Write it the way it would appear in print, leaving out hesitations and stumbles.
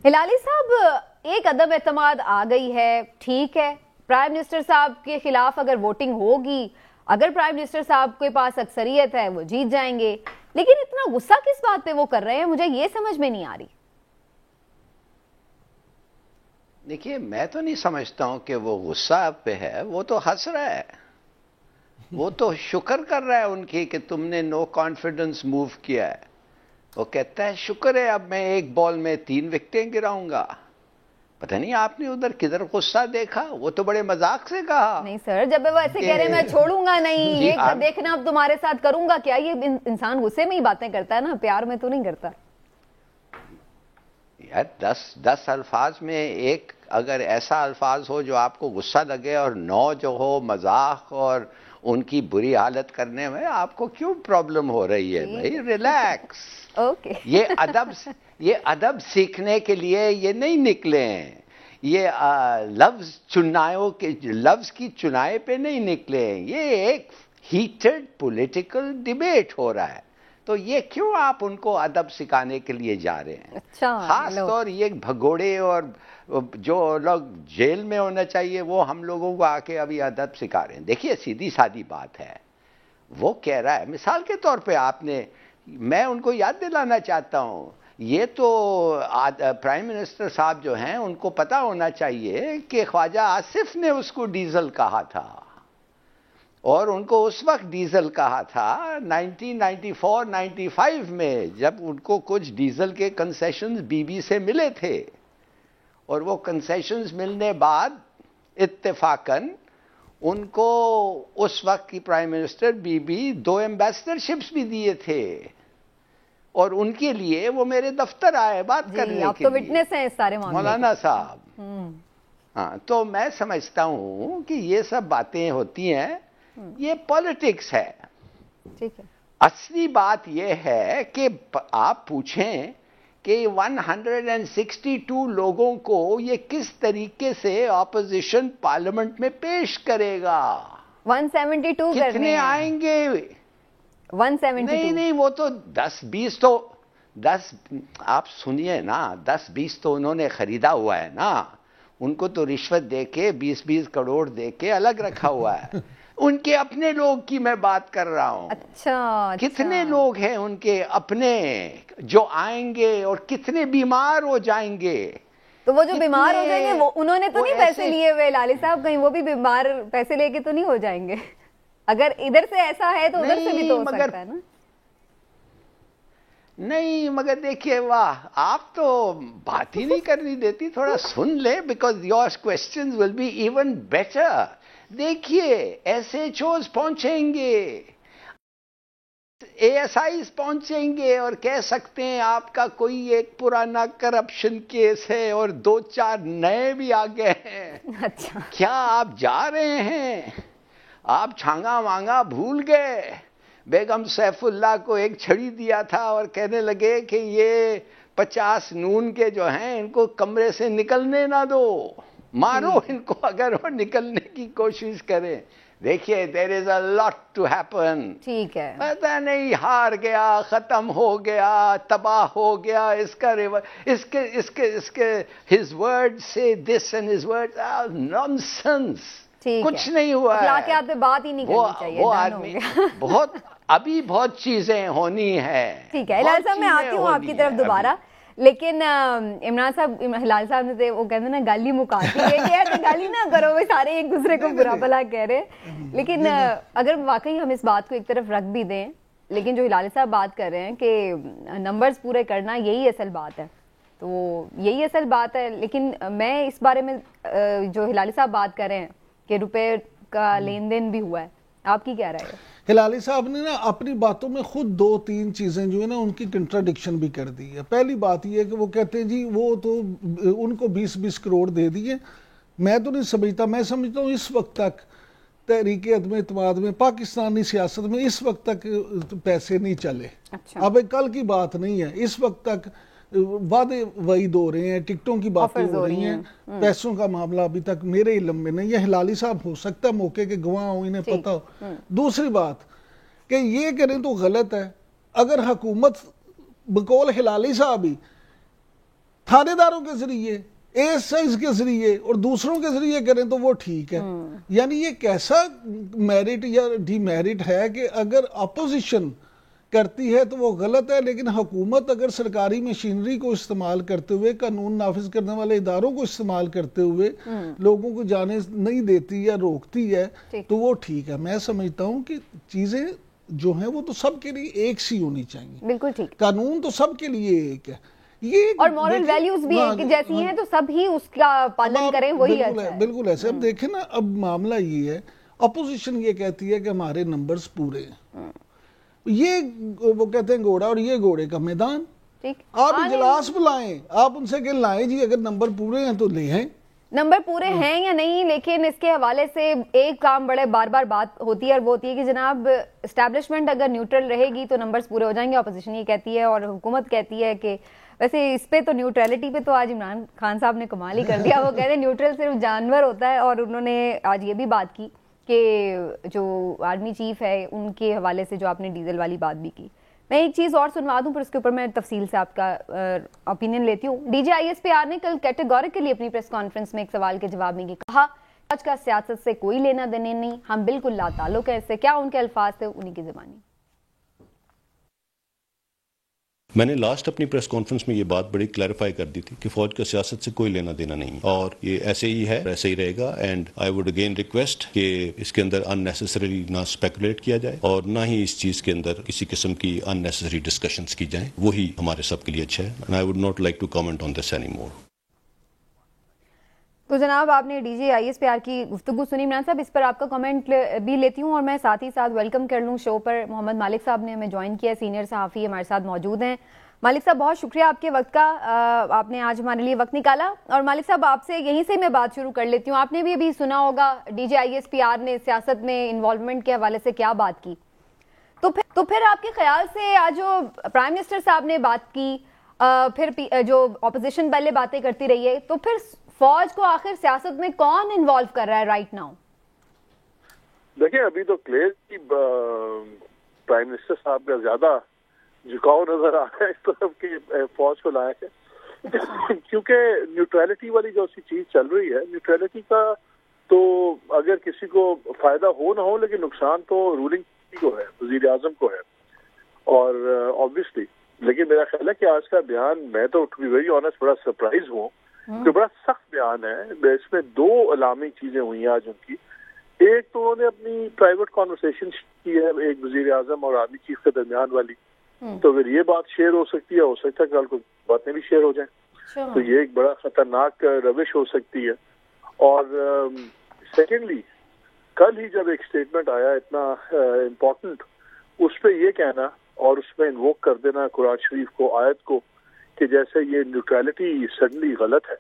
हिलाली साहब, एक अदम एतमाद आ गई है, ठीक है, प्राइम मिनिस्टर साहब के खिलाफ अगर वोटिंग होगी, अगर प्राइम मिनिस्टर साहब के पास अक्सरियत है, वो जीत जाएंगे, लेकिन इतना गुस्सा किस बात पे वो कर रहे हैं, मुझे ये समझ में नहीं आ रही। देखिए, मैं तो नहीं समझता हूं कि वो गुस्सा पे है, वो तो हंस रहा है, वो तो शुक्र कर रहा है उनकी कि तुमने नो कॉन्फिडेंस मूव किया है। वो कहता है शुक्र है, अब मैं एक बॉल में 3 विकेटें गिराऊंगा। पता नहीं आपने उधर किधर गुस्सा देखा, वो तो बड़े मजाक से कहा। नहीं सर, जब वो ऐसे कह रहे मैं छोड़ूंगा नहीं, ये देखना अब तुम्हारे साथ करूंगा क्या, ये इंसान गुस्से में ही बातें करता है ना, प्यार में तो नहीं करता यार। 10 अल्फाज में एक अगर ऐसा अल्फाज हो जो आपको गुस्सा लगे और 9 जो हो मजाक और उनकी बुरी हालत करने में, आपको क्यों प्रॉब्लम हो रही है भाई? रिलैक्स। ओके। ये अदब सीखने के लिए ये नहीं निकले हैं, ये लफ्ज की चुनाई पे नहीं निकले हैं, ये एक हीटेड पॉलिटिकल डिबेट हो रहा है। तो ये क्यों आप उनको अदब सिखाने के लिए जा रहे हैं? अच्छा, खास तौर ये भगोड़े और जो लोग जेल में होना चाहिए वो हम लोगों को आके अभी अदब सिखा रहे हैं। देखिए, सीधी सादी बात है, वो कह रहा है, मिसाल के तौर पे मैं उनको याद दिलाना चाहता हूं, ये तो प्राइम मिनिस्टर साहब जो हैं उनको पता होना चाहिए कि ख्वाजा आसिफ ने उसको डीजल कहा था, और उनको उस वक्त डीजल कहा था 1994-95 में, जब उनको कुछ डीजल के कंसेशंस बीबी से मिले थे, और वो कंसेशंस मिलने बाद इत्तेफाकन उनको उस वक्त की प्राइम मिनिस्टर बीबी 2 एम्बेसडरशिप्स भी दिए थे, और उनके लिए वो मेरे दफ्तर आए बात करने के लिए। आप तो विटनेस हैं इस सारे मामले, मौलाना साहब। हाँ, तो मैं समझता हूं कि ये सब बातें होती हैं, ये पॉलिटिक्स है। ठीक है। असली बात ये है कि आप पूछें कि 162 लोगों को ये किस तरीके से ऑपोजिशन पार्लियामेंट में पेश करेगा। 172 कितने आएंगे? 172 नहीं, वो तो 10-20 तो 10, आप सुनिए ना, 10-20 तो उन्होंने खरीदा हुआ है ना, उनको तो रिश्वत देके 20-20 करोड़ देके अलग रखा हुआ है। उनके अपने लोग की मैं बात कर रहा हूं। अच्छा। कितने लोग हैं उनके अपने जो आएंगे, और कितने बीमार हो जाएंगे? तो वो जो बीमार हो जाएंगे, वो उन्होंने तो नहीं पैसे लिए हुए लाली साहब, कहीं वो भी बीमार पैसे लेके तो नहीं हो जाएंगे? अगर इधर से ऐसा है तो उधर से भी तो हो सकता है ना। नहीं, मगर देखिए, वाह, आप तो बात ही नहीं करनी देती, थोड़ा सुन ले, because your questions will be even better. देखिए, एसएचओज पहुंचेंगे, एएसआईज पहुंचेंगे और कह सकते हैं आपका कोई एक पुराना करप्शन केस है और 2-4 नए भी आ गए हैं। अच्छा। क्या आप जा रहे हैं? आप छांगा मांगा भूल गए? बेगम सैफुल्लाह को एक छड़ी दिया था और कहने लगे कि ये 50 नून के जो हैं इनको कमरे से निकलने ना दो, मारो इनको अगर वो निकलने की कोशिश करें। देखिए, there is a lot to happen. ठीक है। पता नहीं, हार गया, खत्म हो गया, तबाह हो गया, इसके हिज वर्ड से this and his word nonsense. कुछ नहीं हुआ है। अखलाकियात पे बात ही नहीं करनी चाहिए। वो आदमी अभी बहुत चीजें होनी है। ठीक है हिलाल साहब, मैं आती हूँ आपकी तरफ दोबारा, लेकिन इमरान साहब, हिलाल साहब ने वो कहते हैं ना गाली मुकाती है कि यार गाली ना करो, वे सारे एक दूसरे को बुरा भला कह रहे हैं। लेकिन अगर वाकई हम इस बात को एक तरफ रख भी दें, लेकिन जो हिलाल साहब बात कर रहे हैं कि नंबर्स पूरे करना, यही असल बात है, तो यही असल बात है। लेकिन मैं इस बारे में जो हिलाल साहब बात कर रहे हैं कि रुपए का लेन देन भी हुआ है, आपकी क्या राय है? हिलाली साहब ने ना अपनी बातों में खुद 2-3 चीज़ें जो है ना उनकी कंट्राडिक्शन भी कर दी है। पहली बात यह है कि वो कहते हैं जी वो तो उनको 20-20 करोड़ दे दिए। मैं तो नहीं समझता, मैं समझता हूँ इस वक्त तक तहरीक अदम एतमाद में, पाकिस्तानी सियासत में इस वक्त तक पैसे नहीं चले। अच्छा। अब कल की बात नहीं है, इस वक्त तक वादे वईद हो रहे हैं, टिकटों की बातें हो रही हैं, पैसों का मामला अभी तक मेरे इल्म में नहीं है। हिलाली साहब हो सकता है मौके के गवाह हो, इन्हें पता हो। दूसरी बात कि ये करें तो गलत है। अगर हुकूमत बकौल हिलाली साहब ही थानेदारों के जरिए, एएसआईज के जरिए और दूसरों के जरिए करें तो वो ठीक है। यानी ये कैसा मेरिट या डीमेरिट है कि अगर अपोजिशन करती है तो वो गलत है, लेकिन हुकूमत अगर सरकारी मशीनरी को इस्तेमाल करते हुए, कानून नाफिज करने वाले इदारों को इस्तेमाल करते हुए लोगों को जाने नहीं देती या रोकती है तो वो ठीक है। मैं समझता हूँ कि चीजें जो हैं वो तो सबके लिए एक सी होनी चाहिए। बिल्कुल ठीक। कानून तो सबके लिए एक है, ये और मॉरल वैल्यूज भी एक जैसी हैं तो सब ही उसका पालन करें, वही अच्छा है। बिल्कुल ऐसे। अब देखें ना, अब मामला ये है, अपोजिशन ये कहती है कि हमारे नंबर्स पूरे हैं, ये वो कहते हैं घोड़ा और ये घोड़े का मैदान। आप इजलास बुलाएं, आप उनसे कह लाएं जी अगर नंबर पूरे हैं तो ले आए। नंबर पूरे हैं या नहीं, लेकिन इसके हवाले से एक काम बड़े बार बार बात होती है और वो होती है कि जनाब एस्टैब्लिशमेंट अगर न्यूट्रल रहेगी तो नंबर्स पूरे हो जाएंगे। अपोजिशन ये कहती है और हुकूमत कहती है कि वैसे इस पे तो न्यूट्रलिटी पे तो आज इमरान खान साहब ने कमाल ही कर दिया। वो कहते हैं न्यूट्रल सिर्फ जानवर होता है, और उन्होंने आज ये भी बात की कि जो आर्मी चीफ है उनके हवाले से जो आपने डीजल वाली बात भी की। मैं एक चीज़ और सुनवा दूं, पर उसके ऊपर मैं तफसील से आपका ओपिनियन लेती हूँ। डीजी ISPR ने कल कैटेगोरिकली अपनी प्रेस कॉन्फ्रेंस में एक सवाल के जवाब में कहा, आज का सियासत से कोई लेना देने नहीं, हम बिल्कुल लाताल्लुक है इससे। क्या उनके अल्फाज थे, उन्हीं की ज़बानी। मैंने लास्ट अपनी प्रेस कॉन्फ्रेंस में ये बात बड़ी क्लैरिफाई कर दी थी कि फौज का सियासत से कोई लेना देना नहीं, और ये ऐसे ही है, ऐसे ही रहेगा। And I would again request कि इसके अंदर अननेसेसरी ना स्पेकुलेट किया जाए और ना ही इस चीज के अंदर किसी किस्म की अननेसेसरी डिस्कशंस की जाए, वही हमारे सबके लिए अच्छा है। And I would not like to comment on this any more. तो जनाब आपने डीजी ISPR की गुफ्तगू सुनी। इमरान साहब, इस पर आपका कमेंट भी लेती हूँ, और मैं साथ ही साथ वेलकम कर लूँ शो पर मोहम्मद मालिक साहब ने हमें ज्वाइन किया, सीनियर सहाफ़ी हमारे साथ मौजूद हैं। मालिक साहब बहुत शुक्रिया आपके वक्त का, आपने आज हमारे लिए वक्त निकाला। और मालिक साहब आपसे यहीं से मैं बात शुरू कर लेती हूँ। आपने भी अभी सुना होगा डीजी ISPR ने सियासत में इन्वॉल्वमेंट के हवाले से क्या बात की। तो फिर आपके ख्याल से आज जो प्राइम मिनिस्टर साहब ने बात की, फिर जो अपोजिशन पहले बातें करती रही है, तो फिर फौज को आखिर सियासत में कौन इन्वॉल्व कर रहा है राइट नाउ? देखिए, अभी तो क्लियर की प्राइम मिनिस्टर साहब का ज्यादा झुकाव नजर आ रहा है इस तरफ की फौज को लाया है क्योंकि न्यूट्रलिटी वाली जो सी चीज चल रही है, न्यूट्रलिटी का तो अगर किसी को फायदा हो ना हो, लेकिन नुकसान तो रूलिंग को है, वजीर आजम को है, और ऑब्वियसली। लेकिन मेरा ख्याल है कि आज का बयान, मैं तो टू बी वेरी ऑनेस्ट बड़ा सरप्राइज हूँ कि बड़ा सख्त बयान है। इसमें दो अलामी चीजें हुई हैं आज उनकी। एक तो उन्होंने अपनी प्राइवेट कॉन्वर्सेशन की है एक वजीर आजम और आर्मी चीफ के दरमियान वाली, तो अगर ये बात शेयर हो सकती है, हो सकता है कल को बातें भी शेयर हो जाएं, तो ये एक बड़ा खतरनाक रविश हो सकती है। और सेकेंडली, कल ही जब एक स्टेटमेंट आया इतना इम्पोर्टेंट, उस पर यह कहना और उसमें इन्वोक कर देना कुरान शरीफ को, आयत को, कि जैसे ये न्यूट्रलिटी सडनली गलत है,